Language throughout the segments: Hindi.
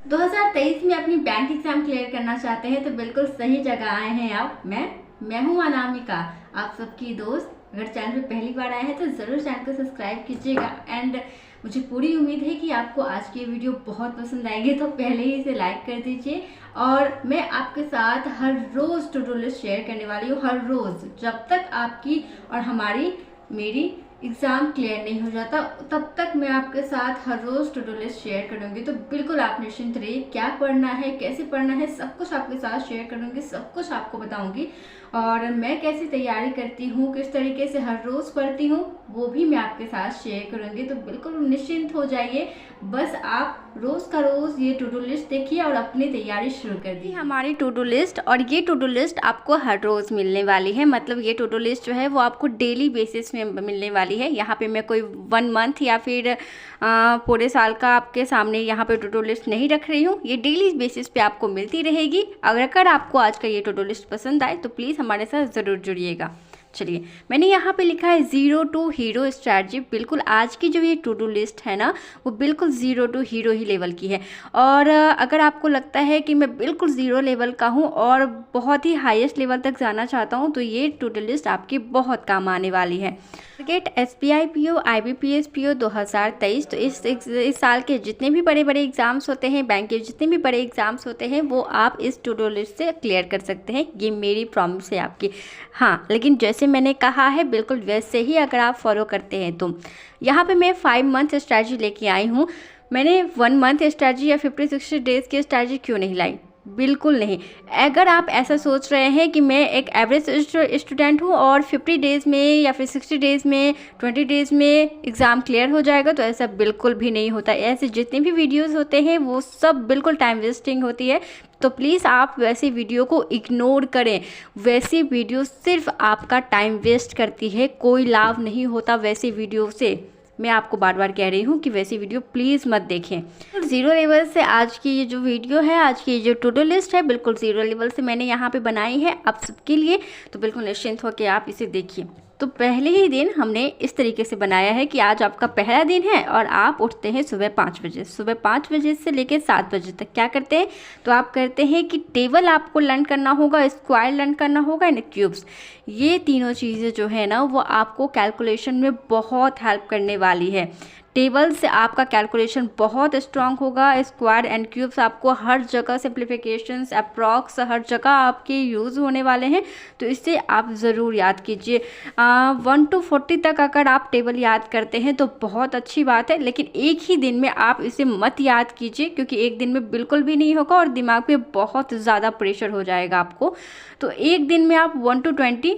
2023 में अपनी बैंक एग्जाम क्लियर करना चाहते हैं तो बिल्कुल सही जगह आए हैं आप। मैं हूं अनामिका, आप सबकी दोस्त। अगर चैनल पे पहली बार आए हैं तो ज़रूर चैनल को सब्सक्राइब कीजिएगा। एंड मुझे पूरी उम्मीद है कि आपको आज की वीडियो बहुत पसंद आएगी, तो पहले ही इसे लाइक कर दीजिए। और मैं आपके साथ हर रोज़ टू डू लिस्ट शेयर करने वाली हूँ, हर रोज़, जब तक आपकी और मेरी एग्ज़ाम क्लियर नहीं हो जाता तब तक मैं आपके साथ हर रोज़ टू डू लिस्ट शेयर करूँगी। तो बिल्कुल आप निश्चिंत रहिए, क्या पढ़ना है, कैसे पढ़ना है, सब कुछ आपके साथ शेयर करूँगी, सब कुछ आपको बताऊँगी। और मैं कैसी तैयारी करती हूँ, किस तरीके से हर रोज़ पढ़ती हूँ, वो भी मैं आपके साथ शेयर करूँगी। तो बिल्कुल निश्चिंत हो जाइए, बस आप रोज़ का रोज़ ये टू डू लिस्ट देखिए और अपनी तैयारी शुरू कर दी हमारी टू डू लिस्ट। और ये टू डू लिस्ट आपको हर रोज़ मिलने वाली है, मतलब ये टू डू लिस्ट जो है वो आपको डेली बेसिस में मिलने वाली है। यहाँ पे मैं कोई 1 मंथ या फिर पूरे साल का आपके सामने यहाँ पे टू डू लिस्ट नहीं रख रही हूँ, ये डेली बेसिस पे आपको मिलती रहेगी। अगर आपको आज का ये टू डू लिस्ट पसंद आए तो प्लीज़ हमारे साथ ज़रूर जुड़िएगा। चलिए, मैंने यहाँ पे लिखा है 0 to हीरो स्ट्रैटेजी। बिल्कुल आज की जो ये टू डू लिस्ट है ना, वो बिल्कुल 0 to हीरो ही लेवल की है। और अगर आपको लगता है कि मैं बिल्कुल 0 लेवल का हूँ और बहुत ही हाईएस्ट लेवल तक जाना चाहता हूँ, तो ये टू डू लिस्ट आपकी बहुत काम आने वाली है। Target SBI PO IBPS PO 2023। तो इस साल के जितने भी बड़े बड़े एग्ज़ाम्स होते हैं, बैंक के जितने भी बड़े एग्ज़ाम्स होते हैं, वो आप इस टू डू लिस्ट से क्लियर कर सकते हैं। ये मेरी प्रॉमिस है आपकी। हाँ, लेकिन जैसे मैंने कहा है बिल्कुल वैसे ही अगर आप फॉलो करते हैं तो। यहाँ पे मैं 5 मंथ स्ट्रैटेजी लेके आई हूँ। मैंने 1 मंथ स्ट्रैटेजी या 50-60 डेज़ की स्ट्रैटेजी क्यों नहीं लाई? बिल्कुल नहीं। अगर आप ऐसा सोच रहे हैं कि मैं एक एवरेज स्टूडेंट हूँ और 50 डेज़ में या फिर 60 डेज़ में, 20 डेज़ में एग्ज़ाम क्लियर हो जाएगा, तो ऐसा बिल्कुल भी नहीं होता। ऐसे जितने भी वीडियोस होते हैं वो सब बिल्कुल टाइम वेस्टिंग होती है। तो प्लीज़ आप वैसी वीडियो को इग्नोर करें। वैसी वीडियो सिर्फ आपका टाइम वेस्ट करती है, कोई लाभ नहीं होता वैसी वीडियो से। मैं आपको बार बार कह रही हूँ कि वैसी वीडियो प्लीज़ मत देखें। 0 लेवल से आज की ये जो वीडियो है, आज की ये जो टू डू लिस्ट है, बिल्कुल 0 लेवल से मैंने यहाँ पे बनाई है आप सबके लिए। तो बिल्कुल निश्चिंत होकर आप इसे देखिए। तो पहले ही दिन हमने इस तरीके से बनाया है कि आज आपका पहला दिन है और आप उठते हैं सुबह 5 बजे। सुबह 5 बजे से लेकर 7 बजे तक क्या करते हैं? तो आप करते हैं कि टेबल आपको लर्न करना होगा, स्क्वायर लर्न करना होगा एंड क्यूब्स। ये तीनों चीज़ें जो है ना, वो आपको कैलकुलेशन में बहुत हेल्प करने वाली है। टेबल से आपका कैलकुलेशन बहुत स्ट्रांग होगा। स्क्वायर एंड क्यूब्स आपको हर जगह, सिंप्लीफिकेशंस, अप्रॉक्स, हर जगह आपके यूज़ होने वाले हैं। तो इससे आप ज़रूर याद कीजिए। 1 to 40 तक अगर आप टेबल याद करते हैं तो बहुत अच्छी बात है, लेकिन एक ही दिन में आप इसे मत याद कीजिए, क्योंकि एक दिन में बिल्कुल भी नहीं होगा और दिमाग पे बहुत ज़्यादा प्रेशर हो जाएगा आपको। तो एक दिन में आप 1 to 20,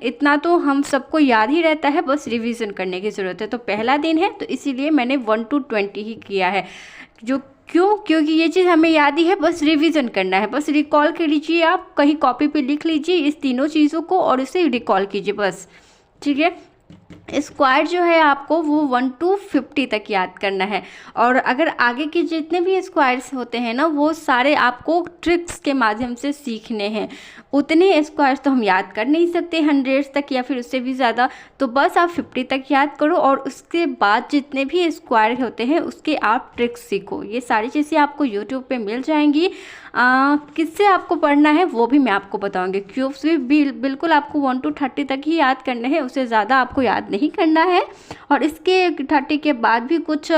इतना तो हम सबको याद ही रहता है, बस रिवीजन करने की ज़रूरत है। तो पहला दिन है तो इसीलिए मैंने 1 to 20 ही किया है। क्योंकि ये चीज़ हमें याद ही है, बस रिवीजन करना है। बस रिकॉल कर लीजिए, आप कहीं कॉपी पे लिख लीजिए इस तीनों चीज़ों को और इसे रिकॉल कीजिए बस, ठीक है। स्क्वायर जो है आपको वो 1 to 50 तक याद करना है। और अगर आगे के जितने भी स्क्वायर्स होते हैं ना, वो सारे आपको ट्रिक्स के माध्यम से सीखने हैं। उतने स्क्वायर्स तो हम याद कर नहीं सकते 100 तक या फिर उससे भी ज़्यादा, तो बस आप 50 तक याद करो और उसके बाद जितने भी स्क्वायर होते हैं उसके आप ट्रिक्स सीखो। ये सारी चीज़ें आपको यूट्यूब पे मिल जाएंगी। किससे आपको पढ़ना है वो भी मैं आपको बताऊंगी। क्यूब्स भी बिल्कुल आपको 1 to 30 तक ही याद करने हैं, उससे ज़्यादा आपको याद नहीं करना है। और इसके 30 के बाद भी कुछ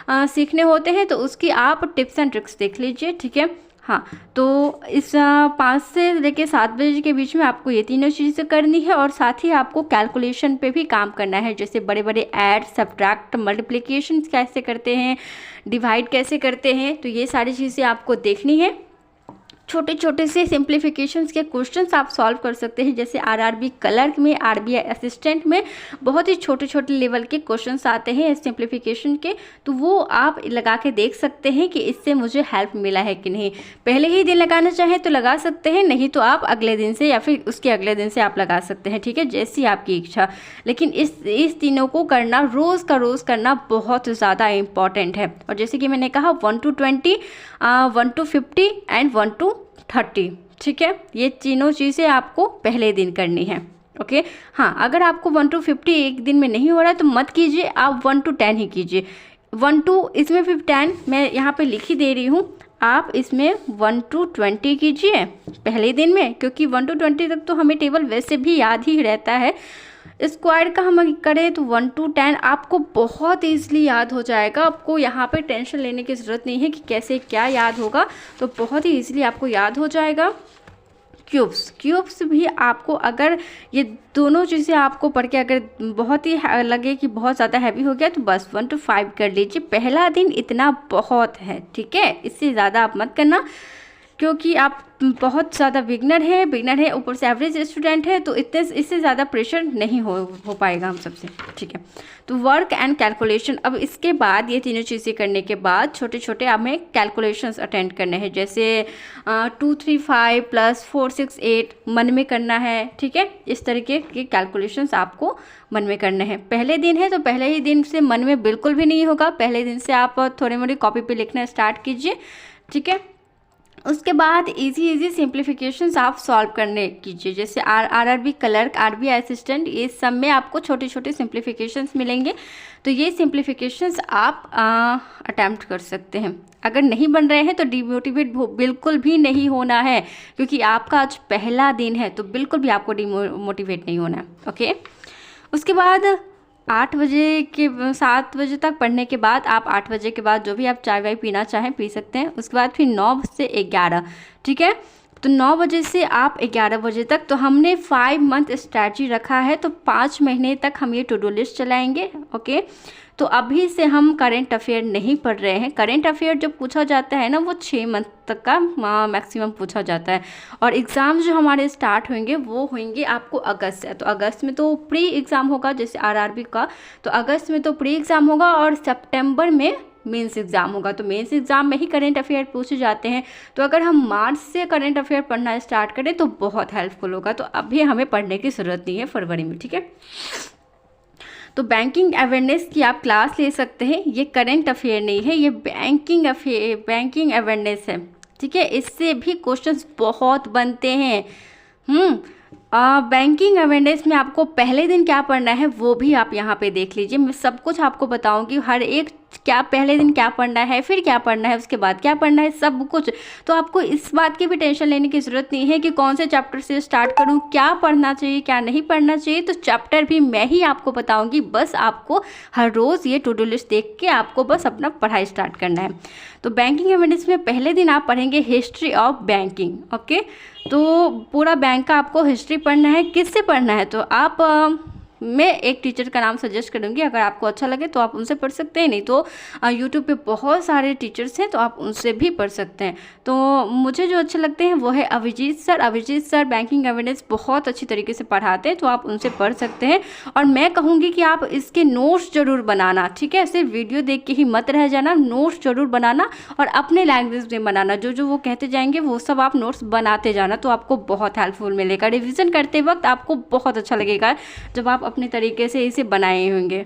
सीखने होते हैं, तो उसकी आप टिप्स एंड ट्रिक्स देख लीजिए, ठीक है। हाँ, तो इस 5 से लेकर 7 बजे के बीच में आपको ये तीनों चीज़ें करनी है और साथ ही आपको कैलकुलेशन पे भी काम करना है, जैसे बड़े बड़े ऐड, सब्ट्रैक्ट, मल्टीप्लिकेशन कैसे करते हैं, डिवाइड कैसे करते हैं, तो ये सारी चीज़ें आपको देखनी है। छोटे छोटे से सिंप्लीफिकेशंस के क्वेश्चंस आप सॉल्व कर सकते हैं, जैसे RRB क्लर्क में, RBI असिस्टेंट में बहुत ही छोटे छोटे लेवल के क्वेश्चंस आते हैं सिंप्लीफिकेशन के, तो वो आप लगा के देख सकते हैं कि इससे मुझे हेल्प मिला है कि नहीं। पहले ही दिन लगाना चाहें तो लगा सकते हैं, नहीं तो आप अगले दिन से या फिर उसके अगले दिन से आप लगा सकते हैं, ठीक है, जैसी आपकी इच्छा। लेकिन इस तीनों को करना, रोज़ का रोज़ करना बहुत ज़्यादा इम्पॉर्टेंट है। और जैसे कि मैंने कहा 1 to 20, 1 to 50 एंड 1 to 30, ठीक है। ये तीनों चीज़ें आपको पहले दिन करनी है, ओके। हाँ, अगर आपको 1 to 50 एक दिन में नहीं हो रहा है तो मत कीजिए, आप 1 to 10 ही कीजिए। 1 to, इसमें भी 10 मैं यहाँ पे लिख ही दे रही हूँ। आप इसमें 1 to 20 कीजिए पहले दिन में, क्योंकि 1 to 20 तक तो हमें टेबल वैसे भी याद ही रहता है। स्क्वायर का हम करें तो 1 to 10 आपको बहुत ईजिली याद हो जाएगा। आपको यहाँ पे टेंशन लेने की ज़रूरत नहीं है कि कैसे क्या याद होगा, तो बहुत ही ईजिली आपको याद हो जाएगा। क्यूब्स भी आपको, अगर ये दोनों चीज़ें आपको पढ़ के अगर बहुत ही लगे कि बहुत ज़्यादा हैवी हो गया तो बस 1 to 5 कर लीजिए। पहला दिन इतना बहुत है, ठीक है, इससे ज़्यादा आप मत करना, क्योंकि आप बहुत ज़्यादा बिगनर है, ऊपर से एवरेज स्टूडेंट है, तो इतने इससे ज़्यादा प्रेशर नहीं हो पाएगा हम सबसे, ठीक है। तो वर्क एंड कैलकुलेशन, अब इसके बाद ये तीनों चीज़ें करने के बाद छोटे छोटे हमें कैलकुलेशंस अटेंड करने हैं, जैसे 2 3 5 + 4 6 8 मन में करना है, ठीक है। इस तरीके के कैलकुलेशंस आपको मन में करने हैं। पहले दिन है तो पहले ही दिन से मन में बिल्कुल भी नहीं होगा, पहले दिन से आप थोड़ी मोड़ी कॉपी पे लिखना स्टार्ट कीजिए, ठीक है। उसके बाद इजी सिंप्लीफिकेशंस आप सॉल्व करने कीजिए, जैसे आरआरबी क्लर्क, आरबीआई असिस्टेंट, ये सब में आपको छोटे छोटे सिंप्लीफिकेशंस मिलेंगे, तो ये सिंप्लीफिकेशंस आप अटैम्प्ट कर सकते हैं। अगर नहीं बन रहे हैं तो डिमोटिवेट बिल्कुल भी नहीं होना है, क्योंकि आपका आज पहला दिन है, तो बिल्कुल भी आपको डिमोटिवेट नहीं होना है, ओके। उसके बाद 8 बजे के 7 बजे तक पढ़ने के बाद आप 8 बजे के बाद जो भी आप चाय वाय पीना चाहें पी सकते हैं। उसके बाद फिर 9 से 11, ठीक है। तो 9 बजे से आप 11 बजे तक, तो हमने 5 मंथ स्ट्रैटेजी रखा है, तो 5 महीने तक हम ये टू डू लिस्ट चलाएंगे, ओके। तो अभी से हम करेंट अफेयर नहीं पढ़ रहे हैं। करेंट अफेयर जो पूछा जाता है ना, वो 6 मंथ तक का मैक्सिमम पूछा जाता है, और एग्ज़ाम जो हमारे स्टार्ट होंगे वो होंगे आपको अगस्त से। तो अगस्त में तो प्री एग्ज़ाम होगा, जैसे आरआरबी का, तो अगस्त में तो प्री एग्ज़ाम होगा, और सितंबर में मेंस एग्ज़ाम होगा। तो मेंस एग्ज़ाम में ही करेंट अफेयर पूछे जाते हैं, तो अगर हम मार्च से करेंट अफेयर पढ़ना स्टार्ट करें तो बहुत हेल्पफुल होगा। तो अभी हमें पढ़ने की ज़रूरत नहीं है फरवरी में, ठीक है। तो बैंकिंग अवेयरनेस की आप क्लास ले सकते हैं, ये करेंट अफेयर नहीं है, ये बैंकिंग अवेयरनेस है, ठीक है। इससे भी क्वेश्चंस बहुत बनते हैं। बैंकिंग अवेयरनेस में आपको पहले दिन क्या पढ़ना है वो भी आप यहाँ पे देख लीजिए। मैं सब कुछ आपको बताऊंगी, हर एक क्या पहले दिन क्या पढ़ना है, फिर क्या पढ़ना है, उसके बाद क्या पढ़ना है, सब कुछ। तो आपको इस बात की भी टेंशन लेने की ज़रूरत नहीं है कि कौन से चैप्टर से स्टार्ट करूं, क्या पढ़ना चाहिए क्या नहीं पढ़ना चाहिए। तो चैप्टर भी मैं ही आपको बताऊंगी, बस आपको हर रोज़ ये टू डू लिस्ट देख के आपको बस अपना पढ़ाई स्टार्ट करना है। तो बैंकिंग अवेयरनेस में पहले दिन आप पढ़ेंगे हिस्ट्री ऑफ बैंकिंग, ओके। तो पूरा बैंक का आपको हिस्ट्री पढ़ना है। किससे पढ़ना है, तो आप मैं एक टीचर का नाम सजेस्ट करूँगी, अगर आपको अच्छा लगे तो आप उनसे पढ़ सकते हैं, नहीं तो यूट्यूब पे बहुत सारे टीचर्स हैं, तो आप उनसे भी पढ़ सकते हैं। तो मुझे जो अच्छे लगते हैं वो है अभिजीत सर बैंकिंग अवेयरनेस बहुत अच्छी तरीके से पढ़ाते हैं, तो आप उनसे पढ़ सकते हैं। और मैं कहूँगी कि आप इसके नोट्स ज़रूर बनाना, ठीक है। सिर्फ वीडियो देख के ही मत रह जाना, नोट्स ज़रूर बनाना और अपने लैंग्वेज में बनाना। जो वो कहते जाएंगे वो सब आप नोट्स बनाते जाना, तो आपको बहुत हेल्पफुल मिलेगा। रिविज़न करते वक्त आपको बहुत अच्छा लगेगा जब आप अपने तरीके से इसे बनाए होंगे।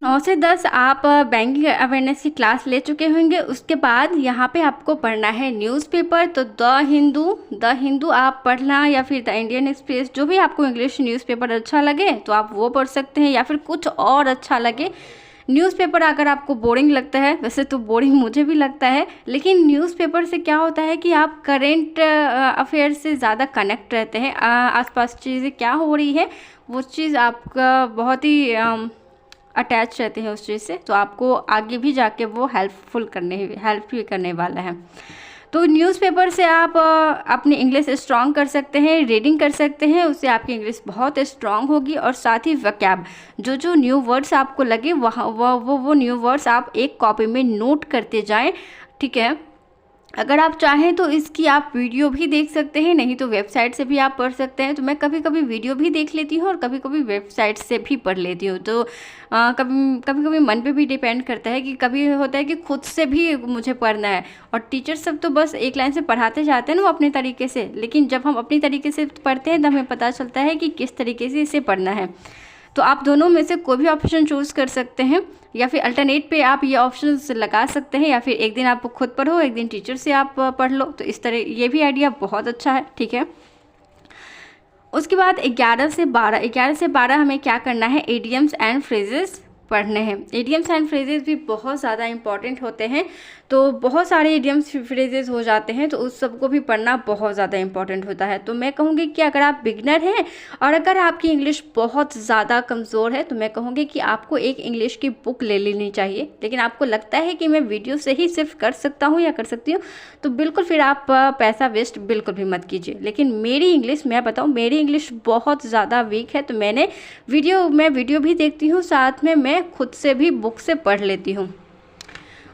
9 से 10 आप बैंकिंग अवेयरनेस की क्लास ले चुके होंगे। उसके बाद यहाँ पे आपको पढ़ना है न्यूज़पेपर। तो द हिंदू आप पढ़ना, या फिर द इंडियन एक्सप्रेस, जो भी आपको इंग्लिश न्यूज़पेपर अच्छा लगे तो आप वो पढ़ सकते हैं, या फिर कुछ और अच्छा लगे। न्यूज़पेपर अगर आपको बोरिंग लगता है, वैसे तो बोरिंग मुझे भी लगता है, लेकिन न्यूज़पेपर से क्या होता है कि आप करेंट अफेयर से ज़्यादा कनेक्ट रहते हैं। आसपास चीज़ें क्या हो रही है वो चीज़ आपका बहुत ही अटैच रहते हैं उस चीज़ से, तो आपको आगे भी जाके वो हेल्प भी करने वाला है। तो न्यूज़पेपर से आप अपनी इंग्लिश स्ट्रॉन्ग कर सकते हैं, रीडिंग कर सकते हैं, उससे आपकी इंग्लिश बहुत स्ट्रॉन्ग होगी। और साथ ही वोकैब, जो न्यू वर्ड्स आपको लगे वो न्यू वर्ड्स आप एक कॉपी में नोट करते जाएं, ठीक है। अगर आप चाहें तो इसकी आप वीडियो भी देख सकते हैं, नहीं तो वेबसाइट से भी आप पढ़ सकते हैं। तो मैं कभी कभी वीडियो भी देख लेती हूँ और कभी कभी वेबसाइट से भी पढ़ लेती हूँ। तो कभी मन पे भी डिपेंड करता है कि कभी होता है कि खुद से भी मुझे पढ़ना है, और टीचर सब तो बस एक लाइन से पढ़ाते जाते हैं ना वो अपने तरीके से, लेकिन जब हम अपनी तरीके से पढ़ते हैं तब हमें पता चलता है कि किस तरीके से इसे पढ़ना है। तो आप दोनों में से कोई भी ऑप्शन चूज़ कर सकते हैं, या फिर अल्टरनेट पे आप ये ऑप्शंस लगा सकते हैं, या फिर एक दिन आप खुद पढ़ो एक दिन टीचर से आप पढ़ लो। तो इस तरह ये भी आइडिया बहुत अच्छा है, ठीक है। उसके बाद 11 से 12 हमें क्या करना है, इडियम्स एंड फ्रेजेस पढ़ने हैं। इडियम्स एंड फ्रेजेस भी बहुत ज़्यादा इंपॉर्टेंट होते हैं, तो बहुत सारे इडियम्स फ्रेजेस हो जाते हैं, तो उस सबको भी पढ़ना बहुत ज़्यादा इंपॉर्टेंट होता है। तो मैं कहूँगी कि अगर आप बिगनर हैं और अगर आपकी इंग्लिश बहुत ज़्यादा कमज़ोर है, तो मैं कहूँगी कि आपको एक इंग्लिश की बुक ले लेनी चाहिए। लेकिन आपको लगता है कि मैं वीडियो से ही सिर्फ कर सकता हूँ या कर सकती हूँ, तो बिल्कुल फिर आप पैसा वेस्ट बिल्कुल भी मत कीजिए। लेकिन मेरी इंग्लिश, मैं बताऊँ, मेरी इंग्लिश बहुत ज़्यादा वीक है, तो मैंने वीडियो भी देखती हूँ, साथ में मैं खुद से भी बुक से पढ़ लेती हूँ।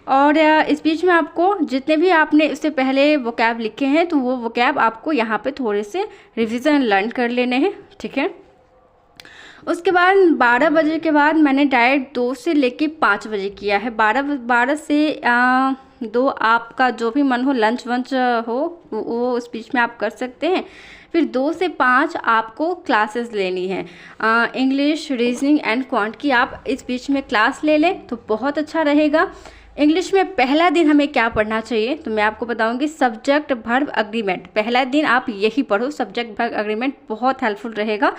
और इस बीच में आपको जितने भी आपने इससे पहले वोकैब लिखे हैं, तो वो वोकैब आपको यहाँ पे थोड़े से रिवीजन लर्न कर लेने हैं, ठीक है। उसके बाद 12 बजे के बाद मैंने डायरेक्ट 2 से लेके 5 बजे किया है। 12 से 2 आपका जो भी मन हो, लंच वंच हो, वो इस बीच में आप कर सकते हैं। फिर 2 से 5 आपको क्लासेस लेनी है, इंग्लिश, रीजनिंग एंड क्वांट की आप इस बीच में क्लास ले लें तो बहुत अच्छा रहेगा। इंग्लिश में पहला दिन हमें क्या पढ़ना चाहिए, तो मैं आपको बताऊंगी सब्जेक्ट वर्ब एग्रीमेंट। पहला दिन आप यही पढ़ो, सब्जेक्ट वर्ब एग्रीमेंट बहुत हेल्पफुल रहेगा।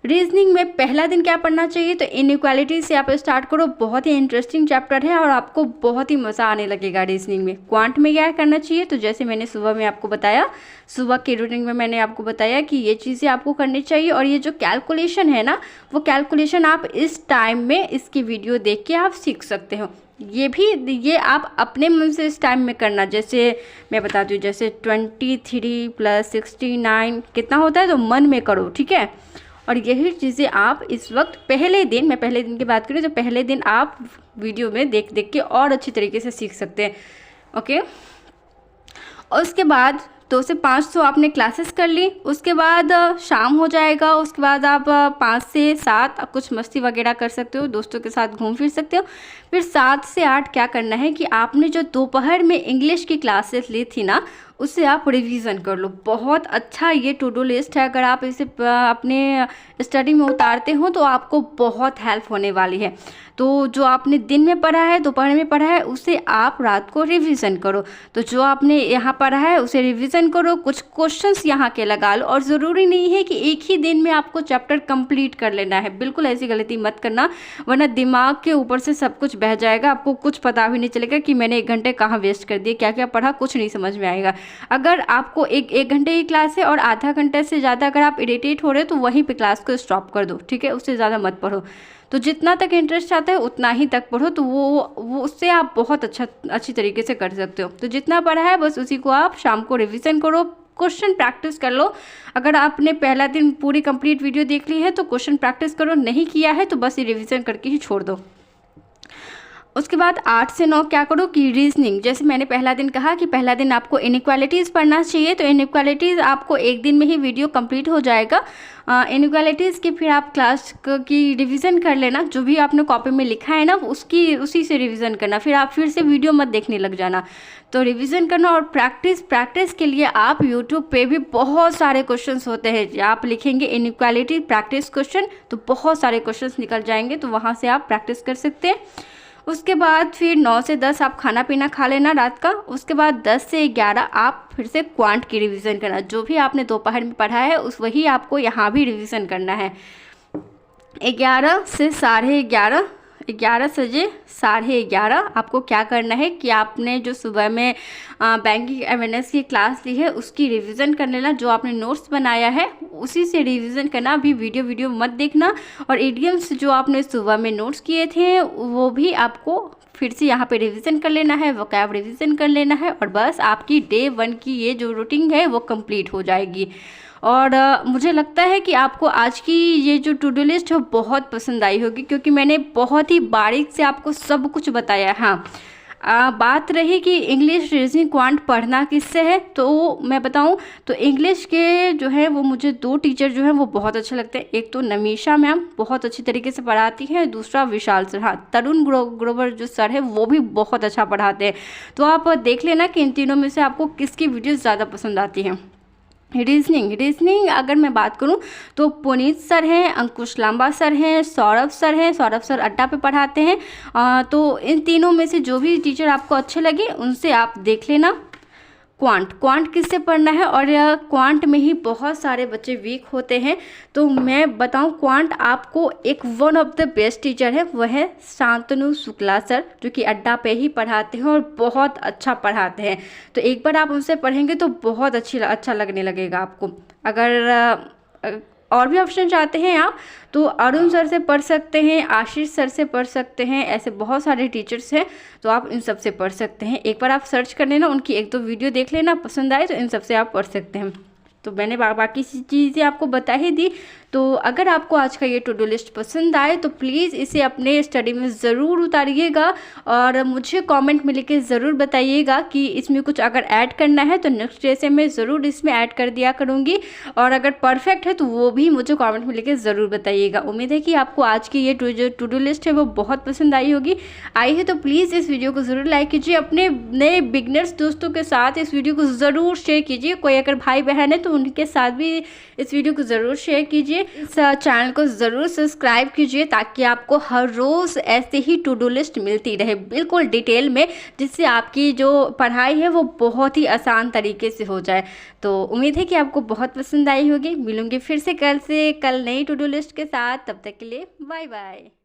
रीजनिंग में पहला दिन क्या पढ़ना चाहिए, तो इनइक्वालिटी से आप स्टार्ट करो, बहुत ही इंटरेस्टिंग चैप्टर है और आपको बहुत ही मज़ा आने लगेगा रीजनिंग में। क्वांट में क्या करना चाहिए, तो जैसे मैंने सुबह में आपको बताया, सुबह की रूटीन में मैंने आपको बताया कि ये चीज़ें आपको करनी चाहिए। और ये जो कैलकुलेशन है ना, वो कैलकुलेशन आप इस टाइम में इसकी वीडियो देख के आप सीख सकते हो। ये आप अपने मन से इस टाइम में करना। जैसे मैं बताती हूँ, जैसे 23 + 69 कितना होता है, तो मन में करो, ठीक है। और यही चीज़ें आप इस वक्त पहले दिन, मैं पहले दिन की बात करूँ, तो पहले दिन आप वीडियो में देख के और अच्छी तरीके से सीख सकते हैं, ओके। और उसके बाद 2 से 5 तो आपने क्लासेस कर ली, उसके बाद शाम हो जाएगा, उसके बाद आप 5 से 7 कुछ मस्ती वगैरह कर सकते हो, दोस्तों के साथ घूम फिर सकते हो। फिर 7 से 8 क्या करना है कि आपने जो दोपहर में इंग्लिश की क्लासेस ली थी ना, उससे आप रिवीजन कर लो। बहुत अच्छा ये टू डू लिस्ट है, अगर आप इसे अपने स्टडी में उतारते हो तो आपको बहुत हेल्प होने वाली है। तो जो आपने दिन में पढ़ा है, दोपहर में पढ़ा है, उसे आप रात को रिवीजन करो। तो जो आपने यहाँ पढ़ा है उसे रिवीजन करो, कुछ क्वेश्चंस यहाँ के लगा लो। और ज़रूरी नहीं है कि एक ही दिन में आपको चैप्टर कंप्लीट कर लेना है, बिल्कुल ऐसी गलती मत करना, वरना दिमाग के ऊपर से सब कुछ बह जाएगा, आपको कुछ पता भी नहीं चलेगा कि मैंने 1 घंटे कहाँ वेस्ट कर दिए, क्या क्या पढ़ा, कुछ नहीं समझ में आएगा। अगर आपको एक घंटे की क्लास है और आधा घंटे से ज़्यादा अगर आप इरिटेट हो रहे हो, तो वहीं पे क्लास को स्टॉप कर दो, ठीक है, उससे ज़्यादा मत पढ़ो। तो जितना तक इंटरेस्ट आता है उतना ही तक पढ़ो, तो वो उससे आप बहुत अच्छी तरीके से कर सकते हो। तो जितना पढ़ा है बस उसी को आप शाम को रिवीजन करो, क्वेश्चन प्रैक्टिस कर लो। अगर आपने पहला दिन पूरी कंप्लीट वीडियो देख ली है तो क्वेश्चन प्रैक्टिस करो, नहीं किया है तो बस ये रिवीजन करके ही छोड़ दो। उसके बाद 8 से 9 क्या करो कि रीजनिंग, जैसे मैंने पहला दिन कहा कि पहला दिन आपको इनइक्वालिटीज़ पढ़ना चाहिए, तो इनइक्वालिटीज़ आपको एक दिन में ही वीडियो कंप्लीट हो जाएगा। इनइक्वालिटीज़ की फिर आप क्लास की रिवीजन कर लेना, जो भी आपने कॉपी में लिखा है ना उसी से रिवीजन करना, फिर आप फिर से वीडियो मत देखने लग जाना। तो रिवीजन करना और प्रैक्टिस के लिए आप यूट्यूब पे भी बहुत सारे क्वेश्चंस होते हैं, आप लिखेंगे इनइक्वालिटी प्रैक्टिस क्वेश्चन तो बहुत सारे क्वेश्चंस निकल जाएंगे, तो वहाँ से आप प्रैक्टिस कर सकते हैं। उसके बाद फिर 9 से 10 आप खाना पीना खा लेना रात का। उसके बाद 10 से 11 आप फिर से क्वांट की रिवीजन करना, जो भी आपने दोपहर में पढ़ा है वही आपको यहाँ भी रिवीजन करना है। 11 से 11:30, 11 से 11:30 आपको क्या करना है कि आपने जो सुबह में बैंकिंग अवेयरनेस की क्लास ली है उसकी रिवीजन कर लेना, जो आपने नोट्स बनाया है उसी से रिवीजन करना, अभी वीडियो मत देखना। और इडियम्स जो आपने सुबह में नोट्स किए थे वो भी आपको फिर से यहाँ पे रिवीजन कर लेना है, वोकैब रिवीजन कर लेना है, और बस आपकी डे 1 की ये जो रूटीन है वो कंप्लीट हो जाएगी। और मुझे लगता है कि आपको आज की ये जो टू डू लिस्ट है बहुत पसंद आई होगी, क्योंकि मैंने बहुत ही बारीक से आपको सब कुछ बताया। हाँ, बात रही कि इंग्लिश, रीजनिंग, क्वांट पढ़ना किससे है, तो मैं बताऊं तो इंग्लिश के जो है वो मुझे 2 टीचर जो हैं वो बहुत अच्छे लगते हैं। एक तो नमीशा मैम बहुत अच्छी तरीके से पढ़ाती हैं, दूसरा विशाल सर। हाँ, तरुण ग्रोवर जो सर है वो भी बहुत अच्छा पढ़ाते हैं। तो आप देख लेना कि इन तीनों में से आपको किसकी वीडियो ज़्यादा पसंद आती हैं। रीजनिंग अगर मैं बात करूं तो पुनीत सर हैं, अंकुश लांबा सर हैं, सौरभ सर अड्डा पे पढ़ाते हैं। तो इन तीनों में से जो भी टीचर आपको अच्छे लगे उनसे आप देख लेना। क्वांट किससे पढ़ना है, और क्वांट में ही बहुत सारे बच्चे वीक होते हैं। तो मैं बताऊं, क्वांट आपको एक one of the best teacher है, वह है शांतनु शुक्ला सर, जो कि अड्डा पे ही पढ़ाते हैं और बहुत अच्छा पढ़ाते हैं। तो एक बार आप उनसे पढ़ेंगे तो बहुत अच्छा लगने लगेगा आपको। अगर और भी ऑप्शन चाहते हैं आप तो अरुण सर से पढ़ सकते हैं, आशीष सर से पढ़ सकते हैं, ऐसे बहुत सारे टीचर्स हैं, तो आप इन सब से पढ़ सकते हैं। एक बार आप सर्च कर लेना, उनकी एक दो वीडियो देख लेना, पसंद आए तो इन सब से आप पढ़ सकते हैं। तो मैंने बाकी चीज़ें आपको बता ही दी। तो अगर आपको आज का ये टू डू लिस्ट पसंद आए तो प्लीज़ इसे अपने स्टडी में ज़रूर उतारिएगा और मुझे कमेंट में लिख ज़रूर बताइएगा कि इसमें कुछ अगर ऐड करना है तो नेक्स्ट डे से मैं ज़रूर इसमें ऐड कर दिया करूँगी, और अगर परफेक्ट है तो वो भी मुझे कमेंट में लिख ज़रूर बताइएगा। उम्मीद है कि आपको आज की ये जो टू डू लिस्ट है वो बहुत पसंद आई होगी। आई है तो प्लीज़ इस वीडियो को ज़रूर लाइक कीजिए, अपने नए बिगनर्स दोस्तों के साथ इस वीडियो को ज़रूर शेयर कीजिए। कोई अगर भाई बहन है तो उनके साथ भी इस वीडियो को ज़रूर शेयर कीजिए। इस चैनल को ज़रूर सब्सक्राइब कीजिए ताकि आपको हर रोज़ ऐसे ही टू डू लिस्ट मिलती रहे बिल्कुल डिटेल में, जिससे आपकी जो पढ़ाई है वो बहुत ही आसान तरीके से हो जाए। तो उम्मीद है कि आपको बहुत पसंद आई होगी। मिलूंगी फिर से कल नई टू डू लिस्ट के साथ। तब तक के लिए बाय बाय।